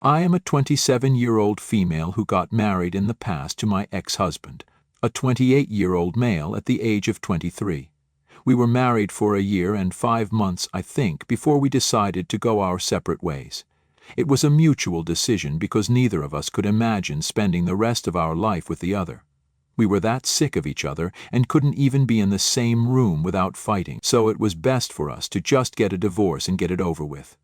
I am a 27-year-old female who got married in the past to my ex-husband, a 28-year-old male at the age of 23. We were married for a year and 5 months, I think, before we decided to go our separate ways. It was a mutual decision because neither of us could imagine spending the rest of our life with the other. We were that sick of each other and couldn't even be in the same room without fighting, so it was best for us to just get a divorce and get it over with.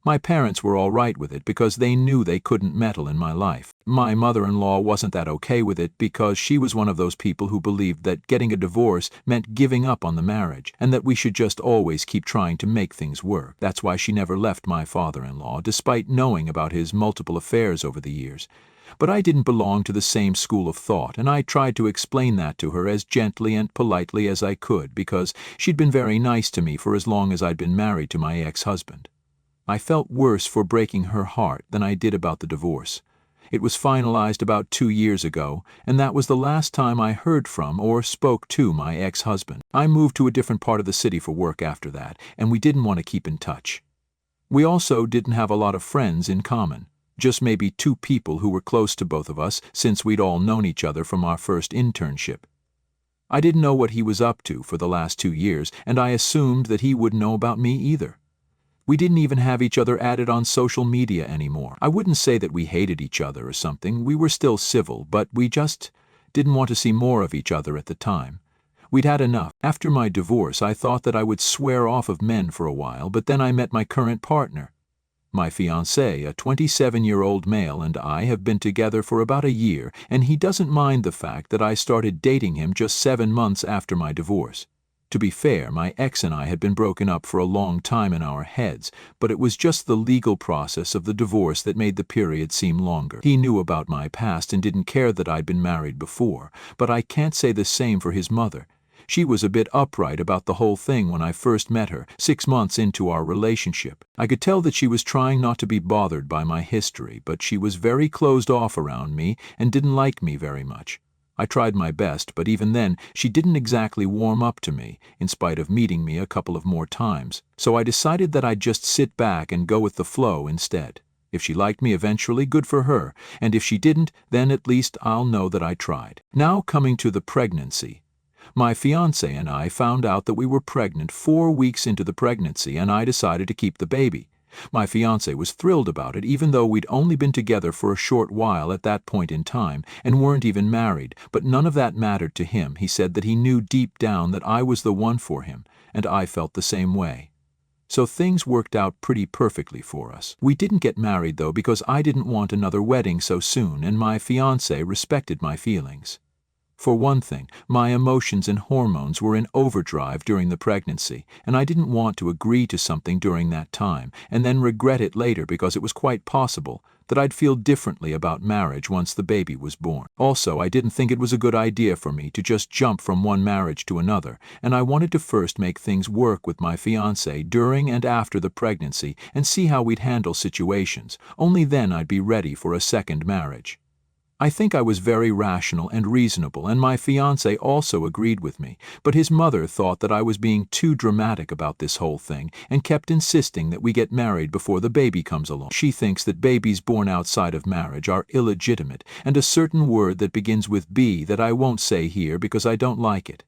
My parents were all right with it because they knew they couldn't meddle in my life. My mother-in-law wasn't that okay with it because she was one of those people who believed that getting a divorce meant giving up on the marriage and that we should just always keep trying to make things work. That's why she never left my father-in-law, despite knowing about his multiple affairs over the years. But I didn't belong to the same school of thought, and I tried to explain that to her as gently and politely as I could because she'd been very nice to me for as long as I'd been married to my ex-husband. I felt worse for breaking her heart than I did about the divorce. It was finalized about 2 years ago, and that was the last time I heard from or spoke to my ex-husband. I moved to a different part of the city for work after that, and we didn't want to keep in touch. We also didn't have a lot of friends in common, just maybe 2 people who were close to both of us since we'd all known each other from our first internship. I didn't know what he was up to for the last 2 years, and I assumed that he wouldn't know about me either. We didn't even have each other added on social media anymore. I wouldn't say that we hated each other or something. We were still civil, but we just didn't want to see more of each other at the time. We'd had enough. After my divorce, I thought that I would swear off of men for a while, but then I met my current partner. My fiancé, a 27-year-old male, and I have been together for about a year, and he doesn't mind the fact that I started dating him just 7 months after my divorce. To be fair, my ex and I had been broken up for a long time in our heads, but it was just the legal process of the divorce that made the period seem longer. He knew about my past and didn't care that I'd been married before, but I can't say the same for his mother. She was a bit upright about the whole thing when I first met her, 6 months into our relationship. I could tell that she was trying not to be bothered by my history, but she was very closed off around me and didn't like me very much. I tried my best, but even then, she didn't exactly warm up to me, in spite of meeting me a couple of more times. So I decided that I'd just sit back and go with the flow instead. If she liked me eventually, good for her, and if she didn't, then at least I'll know that I tried. Now coming to the pregnancy. My fiancé and I found out that we were pregnant 4 weeks into the pregnancy, and I decided to keep the baby. My fiancé was thrilled about it, even though we'd only been together for a short while at that point in time and weren't even married, but none of that mattered to him. He said that he knew deep down that I was the one for him, and I felt the same way. So things worked out pretty perfectly for us. We didn't get married, though, because I didn't want another wedding so soon, and my fiancé respected my feelings. For one thing, my emotions and hormones were in overdrive during the pregnancy, and I didn't want to agree to something during that time and then regret it later because it was quite possible that I'd feel differently about marriage once the baby was born. Also, I didn't think it was a good idea for me to just jump from one marriage to another, and I wanted to first make things work with my fiancé during and after the pregnancy and see how we'd handle situations. Only then I'd be ready for a second marriage. I think I was very rational and reasonable, and my fiancé also agreed with me, but his mother thought that I was being too dramatic about this whole thing and kept insisting that we get married before the baby comes along. She thinks that babies born outside of marriage are illegitimate, and a certain word that begins with B that I won't say here because I don't like it.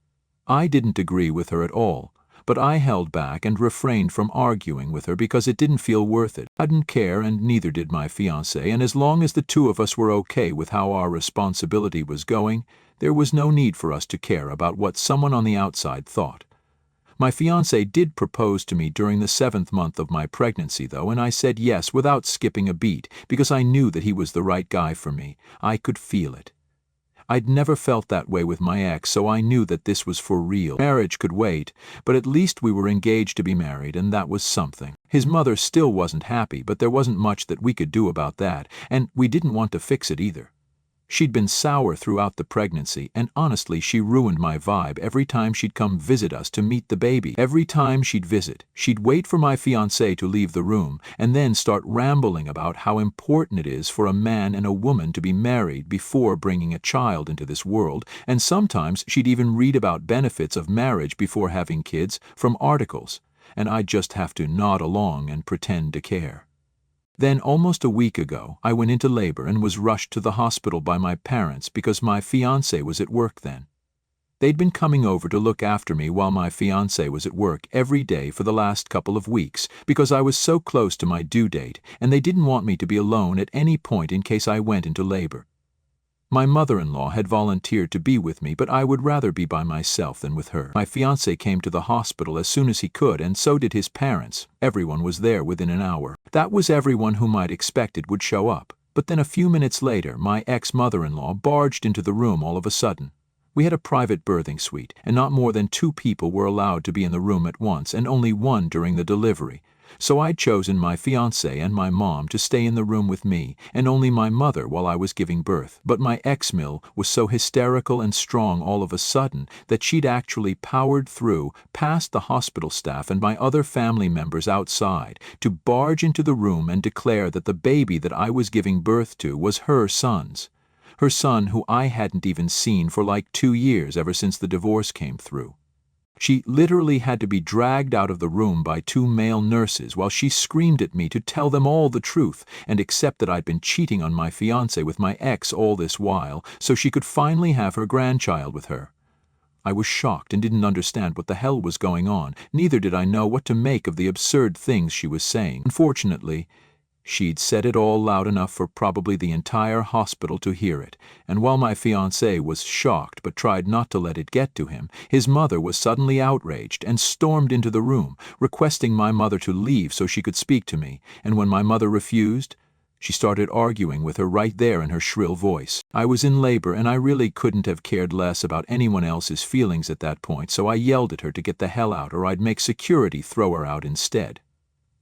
I didn't agree with her at all, but I held back and refrained from arguing with her because it didn't feel worth it. I didn't care, and neither did my fiancé, and as long as the 2 of us were okay with how our responsibility was going, there was no need for us to care about what someone on the outside thought. My fiancé did propose to me during the 7th month of my pregnancy, though, and I said yes without skipping a beat because I knew that he was the right guy for me. I could feel it. I'd never felt that way with my ex, so I knew that this was for real. Marriage could wait, but at least we were engaged to be married, and that was something. His mother still wasn't happy, but there wasn't much that we could do about that, and we didn't want to fix it either. She'd been sour throughout the pregnancy, and honestly, she ruined my vibe every time she'd come visit us to meet the baby. Every time she'd visit, she'd wait for my fiancé to leave the room and then start rambling about how important it is for a man and a woman to be married before bringing a child into this world, and sometimes she'd even read about benefits of marriage before having kids from articles, and I'd just have to nod along and pretend to care. Then, almost a week ago, I went into labor and was rushed to the hospital by my parents because my fiancé was at work then. They'd been coming over to look after me while my fiancé was at work every day for the last couple of weeks because I was so close to my due date, and they didn't want me to be alone at any point in case I went into labor. My mother-in-law had volunteered to be with me, but I would rather be by myself than with her. My fiancé came to the hospital as soon as he could, and so did his parents. Everyone was there within an hour. That was everyone whom I'd expected would show up. But then a few minutes later, my ex-mother-in-law barged into the room all of a sudden. We had a private birthing suite, and not more than 2 people were allowed to be in the room at once, and only 1 during the delivery. So I'd chosen my fiancé and my mom to stay in the room with me, and only my mother while I was giving birth. But my ex-Mill was so hysterical and strong all of a sudden that she'd actually powered through, past the hospital staff and my other family members outside, to barge into the room and declare that the baby that I was giving birth to was her son's. Her son, who I hadn't even seen for like 2 years ever since the divorce came through. She literally had to be dragged out of the room by 2 male nurses while she screamed at me to tell them all the truth and accept that I'd been cheating on my fiancé with my ex all this while so she could finally have her grandchild with her. I was shocked and didn't understand what the hell was going on. Neither did I know what to make of the absurd things she was saying. Unfortunately, she'd said it all loud enough for probably the entire hospital to hear it, and while my fiancé was shocked but tried not to let it get to him, his mother was suddenly outraged and stormed into the room, requesting my mother to leave so she could speak to me, and when my mother refused, she started arguing with her right there in her shrill voice. I was in labor and I really couldn't have cared less about anyone else's feelings at that point, so I yelled at her to get the hell out or I'd make security throw her out instead.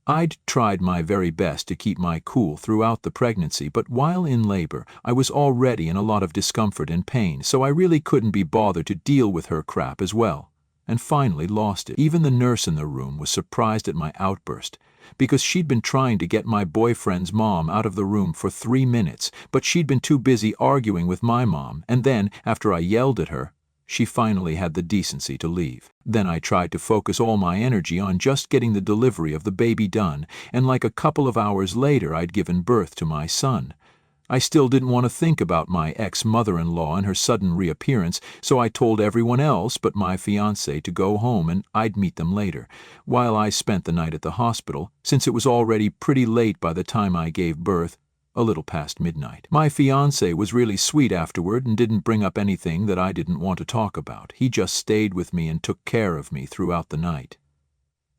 I'd tried my very best to keep my cool throughout the pregnancy, but while in labor, I was already in a lot of discomfort and pain, so I really couldn't be bothered to deal with her crap as well, and finally lost it. Even the nurse in the room was surprised at my outburst, because she'd been trying to get my boyfriend's mom out of the room for 3 minutes, but she'd been too busy arguing with my mom, and then, after I yelled at her, she finally had the decency to leave. Then I tried to focus all my energy on just getting the delivery of the baby done, and like a couple of hours later I'd given birth to my son. I still didn't want to think about my ex-mother-in-law and her sudden reappearance, so I told everyone else but my fiancé to go home and I'd meet them later, while I spent the night at the hospital, since it was already pretty late by the time I gave birth, a little past midnight. My fiancé was really sweet afterward and didn't bring up anything that I didn't want to talk about. He just stayed with me and took care of me throughout the night.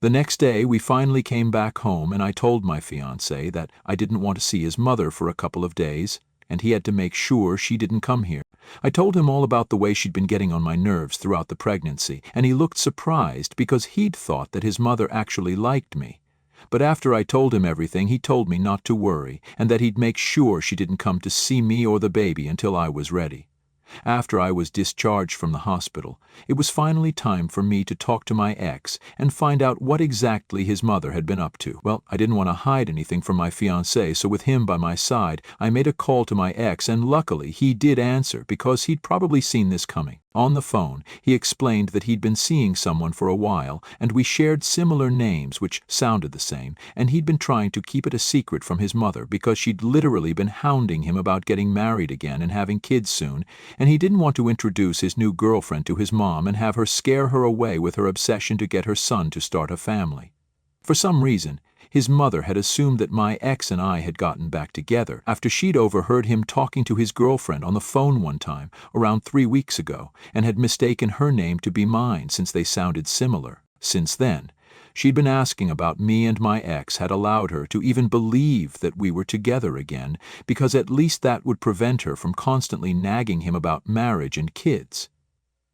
The next day we finally came back home and I told my fiancé that I didn't want to see his mother for a couple of days and he had to make sure she didn't come here. I told him all about the way she'd been getting on my nerves throughout the pregnancy, and he looked surprised because he'd thought that his mother actually liked me. But after I told him everything, he told me not to worry and that he'd make sure she didn't come to see me or the baby until I was ready. After I was discharged from the hospital, it was finally time for me to talk to my ex and find out what exactly his mother had been up to. Well, I didn't want to hide anything from my fiancé, so with him by my side, I made a call to my ex, and luckily he did answer because he'd probably seen this coming. On the phone, he explained that he'd been seeing someone for a while, and we shared similar names which sounded the same, and he'd been trying to keep it a secret from his mother because she'd literally been hounding him about getting married again and having kids soon, and he didn't want to introduce his new girlfriend to his mom and have her scare her away with her obsession to get her son to start a family. For some reason, his mother had assumed that my ex and I had gotten back together after she'd overheard him talking to his girlfriend on the phone one time around 3 weeks ago and had mistaken her name to be mine since they sounded similar. Since then, she'd been asking about me, and my ex had allowed her to even believe that we were together again because at least that would prevent her from constantly nagging him about marriage and kids.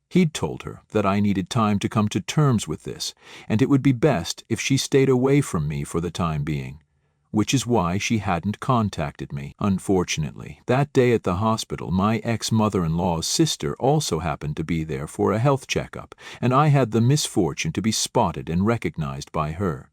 He'd told her that I needed time to come to terms with this, and it would be best if she stayed away from me for the time being, which is why she hadn't contacted me. Unfortunately, that day at the hospital, my ex-mother-in-law's sister also happened to be there for a health checkup, and I had the misfortune to be spotted and recognized by her.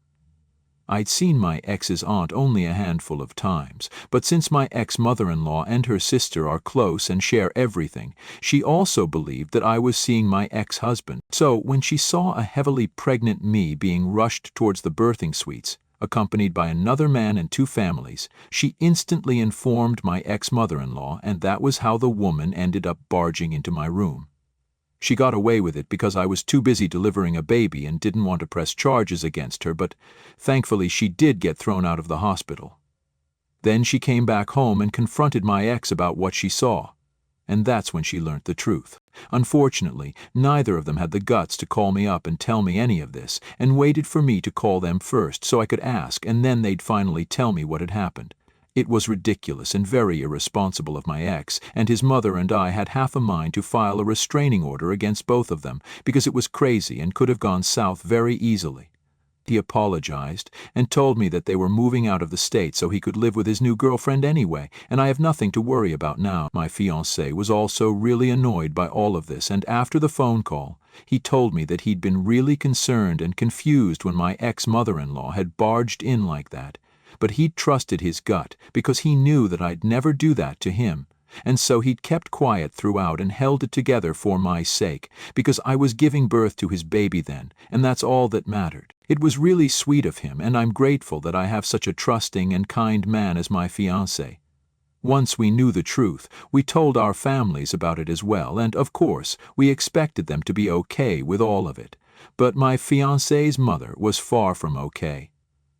I'd seen my ex's aunt only a handful of times, but since my ex-mother-in-law and her sister are close and share everything, she also believed that I was seeing my ex-husband. So when she saw a heavily pregnant me being rushed towards the birthing suites, accompanied by another man and two families. She instantly informed my ex-mother-in-law, and that was how the woman ended up barging into my room. She got away with it because I was too busy delivering a baby and didn't want to press charges against her, but thankfully she did get thrown out of the hospital. Then she came back home and confronted my ex about what she saw. And that's when she learnt the truth. Unfortunately, neither of them had the guts to call me up and tell me any of this, and waited for me to call them first so I could ask, and then they'd finally tell me what had happened. It was ridiculous and very irresponsible of my ex, and his mother and I had half a mind to file a restraining order against both of them, because it was crazy and could have gone south very easily. He apologized and told me that they were moving out of the state so he could live with his new girlfriend anyway, and I have nothing to worry about now. My fiancé was also really annoyed by all of this, and after the phone call, he told me that he'd been really concerned and confused when my ex-mother-in-law had barged in like that, but he'd trusted his gut because he knew that I'd never do that to him. And so he'd kept quiet throughout and held it together for my sake, because I was giving birth to his baby then, and that's all that mattered. It was really sweet of him, and I'm grateful that I have such a trusting and kind man as my fiancé. Once we knew the truth, we told our families about it as well, and of course, we expected them to be okay with all of it. But my fiancé's mother was far from okay.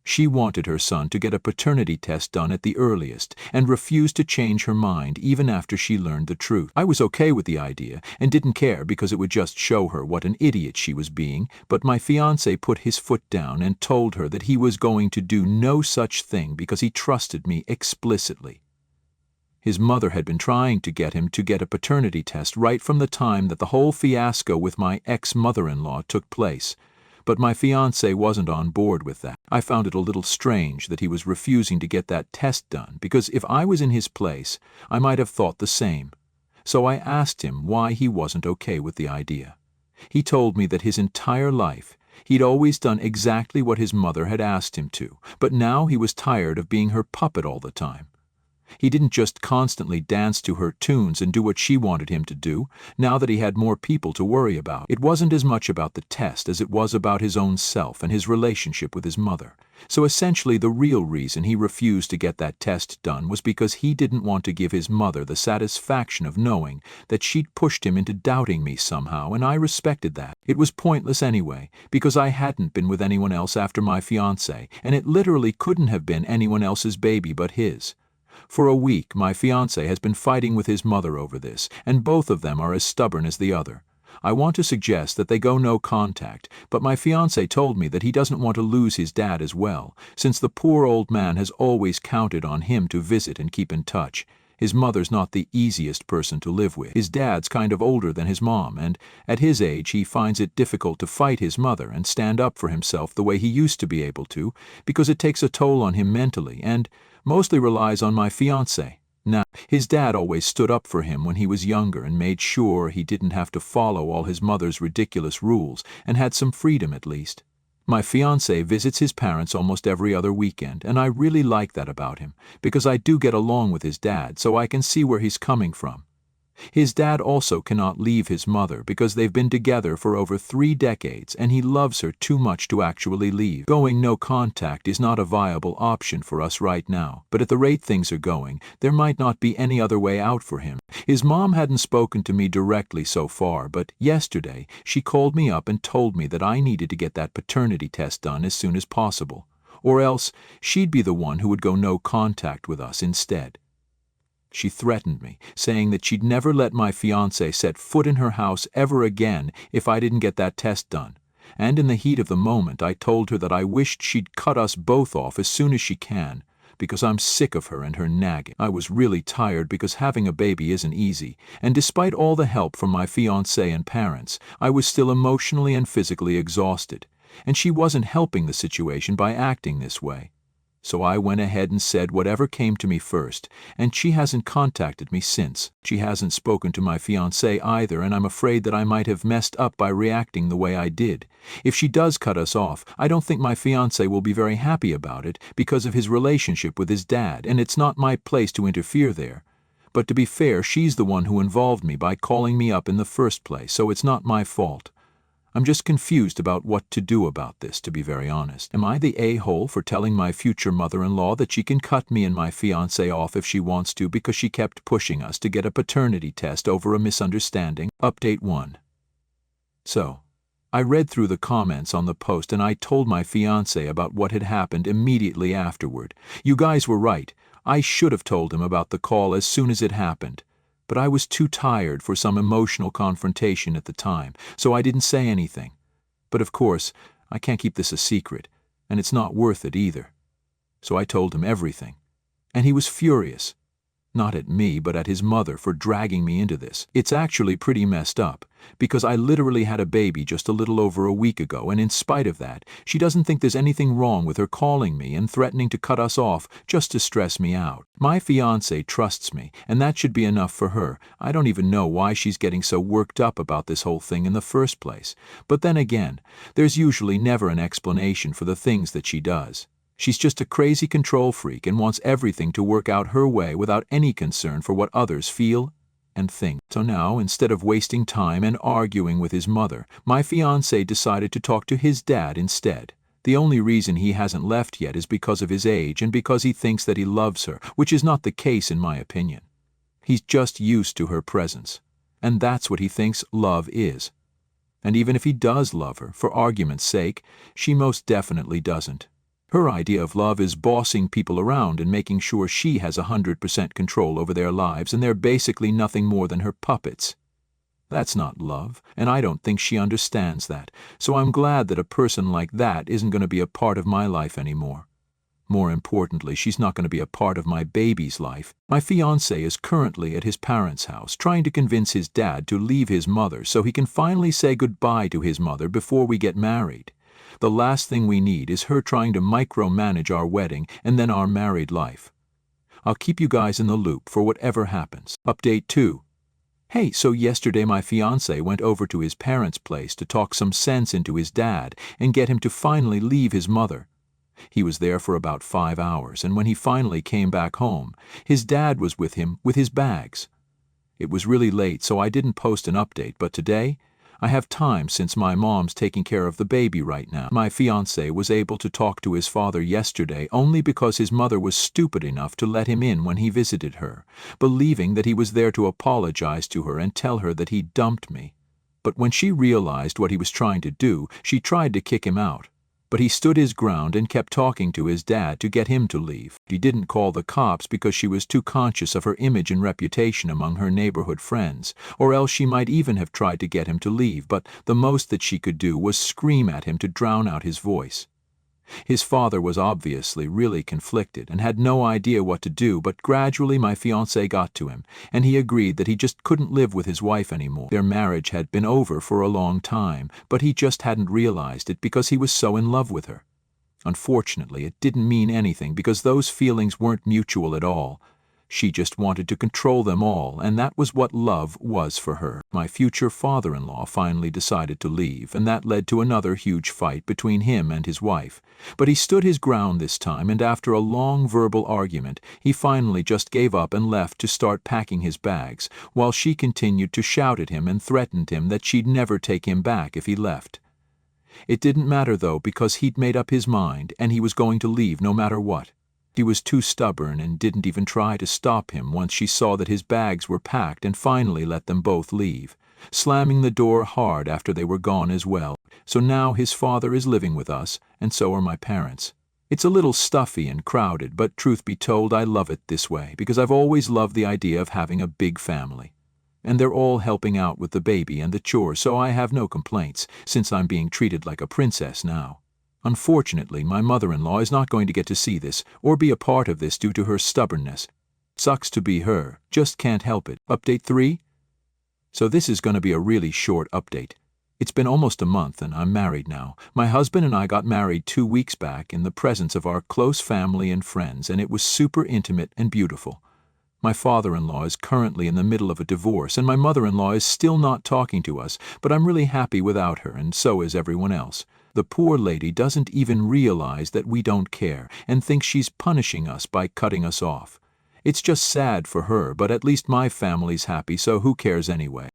She wanted her son to get a paternity test done at the earliest and refused to change her mind even after she learned the truth. I was okay with the idea and didn't care because it would just show her what an idiot she was being, but my fiancé put his foot down and told her that he was going to do no such thing because he trusted me explicitly. His mother had been trying to get him to get a paternity test right from the time that the whole fiasco with my ex-mother-in-law took place. But my fiancé wasn't on board with that. I found it a little strange that he was refusing to get that test done, because if I was in his place, I might have thought the same. So I asked him why he wasn't okay with the idea. He told me that his entire life, he'd always done exactly what his mother had asked him to, but now he was tired of being her puppet all the time. He didn't just constantly dance to her tunes and do what she wanted him to do, now that he had more people to worry about. It wasn't as much about the test as it was about his own self and his relationship with his mother. So essentially the real reason he refused to get that test done was because he didn't want to give his mother the satisfaction of knowing that she'd pushed him into doubting me somehow, and I respected that. It was pointless anyway, because I hadn't been with anyone else after my fiancé, and it literally couldn't have been anyone else's baby but his. For a week, my fiancé has been fighting with his mother over this, and both of them are as stubborn as the other. I want to suggest that they go no contact, but my fiancé told me that he doesn't want to lose his dad as well, since the poor old man has always counted on him to visit and keep in touch. His mother's not the easiest person to live with. His dad's kind of older than his mom, and at his age he finds it difficult to fight his mother and stand up for himself the way he used to be able to, because it takes a toll on him mentally, and mostly relies on my fiancé. Now, his dad always stood up for him when he was younger and made sure he didn't have to follow all his mother's ridiculous rules and had some freedom at least. My fiancé visits his parents almost every other weekend, and I really like that about him, because I do get along with his dad, so I can see where he's coming from. His dad also cannot leave his mother because they've been together for over 3 decades and he loves her too much to actually leave. Going no contact is not a viable option for us right now, but at the rate things are going, there might not be any other way out for him. His mom hadn't spoken to me directly so far, but yesterday she called me up and told me that I needed to get that paternity test done as soon as possible, or else she'd be the one who would go no contact with us instead. She threatened me, saying that she'd never let my fiancé set foot in her house ever again if I didn't get that test done. And in the heat of the moment, I told her that I wished she'd cut us both off as soon as she can, because I'm sick of her and her nagging. I was really tired because having a baby isn't easy, and despite all the help from my fiancé and parents, I was still emotionally and physically exhausted, and she wasn't helping the situation by acting this way. So I went ahead and said whatever came to me first, and she hasn't contacted me since. She hasn't spoken to my fiancé either, and I'm afraid that I might have messed up by reacting the way I did. If she does cut us off, I don't think my fiancé will be very happy about it because of his relationship with his dad, and it's not my place to interfere there. But to be fair, she's the one who involved me by calling me up in the first place, so it's not my fault. I'm just confused about what to do about this, to be very honest. Am I the a-hole for telling my future mother-in-law that she can cut me and my fiancé off if she wants to because she kept pushing us to get a paternity test over a misunderstanding? Update 1. So, I read through the comments on the post and I told my fiancé about what had happened immediately afterward. You guys were right. I should have told him about the call as soon as it happened. But I was too tired for some emotional confrontation at the time, so I didn't say anything. But of course, I can't keep this a secret, and it's not worth it either. So I told him everything. And he was furious. Not at me, but at his mother for dragging me into this. It's actually pretty messed up, because I literally had a baby just a little over a week ago, and in spite of that, she doesn't think there's anything wrong with her calling me and threatening to cut us off just to stress me out. My fiancé trusts me, and that should be enough for her. I don't even know why she's getting so worked up about this whole thing in the first place. But then again, there's usually never an explanation for the things that she does. She's just a crazy control freak and wants everything to work out her way without any concern for what others feel and think. So now, instead of wasting time and arguing with his mother, my fiancé decided to talk to his dad instead. The only reason he hasn't left yet is because of his age and because he thinks that he loves her, which is not the case in my opinion. He's just used to her presence, and that's what he thinks love is. And even if he does love her, for argument's sake, she most definitely doesn't. Her idea of love is bossing people around and making sure she has 100% control over their lives and they're basically nothing more than her puppets. That's not love, and I don't think she understands that, so I'm glad that a person like that isn't going to be a part of my life anymore. More importantly, she's not going to be a part of my baby's life. My fiancé is currently at his parents' house, trying to convince his dad to leave his mother so he can finally say goodbye to his mother before we get married. The last thing we need is her trying to micromanage our wedding and then our married life. I'll keep you guys in the loop for whatever happens. Update 2. Hey, so yesterday my fiancé went over to his parents' place to talk some sense into his dad and get him to finally leave his mother. He was there for about 5 hours, and when he finally came back home, his dad was with him with his bags. It was really late, so I didn't post an update, but today, I have time since my mom's taking care of the baby right now. My fiancé was able to talk to his father yesterday only because his mother was stupid enough to let him in when he visited her, believing that he was there to apologize to her and tell her that he dumped me. But when she realized what he was trying to do, she tried to kick him out. But he stood his ground and kept talking to his dad to get him to leave. He didn't call the cops because she was too conscious of her image and reputation among her neighborhood friends, or else she might even have tried to get him to leave, but the most that she could do was scream at him to drown out his voice. His father was obviously really conflicted and had no idea what to do, but gradually my fiancé got to him, and he agreed that he just couldn't live with his wife anymore. Their marriage had been over for a long time, but he just hadn't realized it because he was so in love with her. Unfortunately, it didn't mean anything because those feelings weren't mutual at all. She just wanted to control them all, and that was what love was for her. My future father-in-law finally decided to leave, and that led to another huge fight between him and his wife. But he stood his ground this time, and after a long verbal argument, he finally just gave up and left to start packing his bags, while she continued to shout at him and threatened him that she'd never take him back if he left. It didn't matter though, because he'd made up his mind, and he was going to leave no matter what. She was too stubborn and didn't even try to stop him once she saw that his bags were packed and finally let them both leave, slamming the door hard after they were gone as well. So now his father is living with us, and so are my parents. It's a little stuffy and crowded, but truth be told, I love it this way because I've always loved the idea of having a big family. And they're all helping out with the baby and the chores, so I have no complaints, since I'm being treated like a princess now. Unfortunately, my mother-in-law is not going to get to see this or be a part of this due to her stubbornness. Sucks to be her, just can't help it. Update 3? So this is going to be a really short update. It's been almost a month and I'm married now. My husband and I got married 2 weeks back in the presence of our close family and friends, and it was super intimate and beautiful. My father-in-law is currently in the middle of a divorce, and my mother-in-law is still not talking to us, but I'm really happy without her, and so is everyone else. The poor lady doesn't even realize that we don't care and thinks she's punishing us by cutting us off. It's just sad for her, but at least my family's happy, so who cares anyway?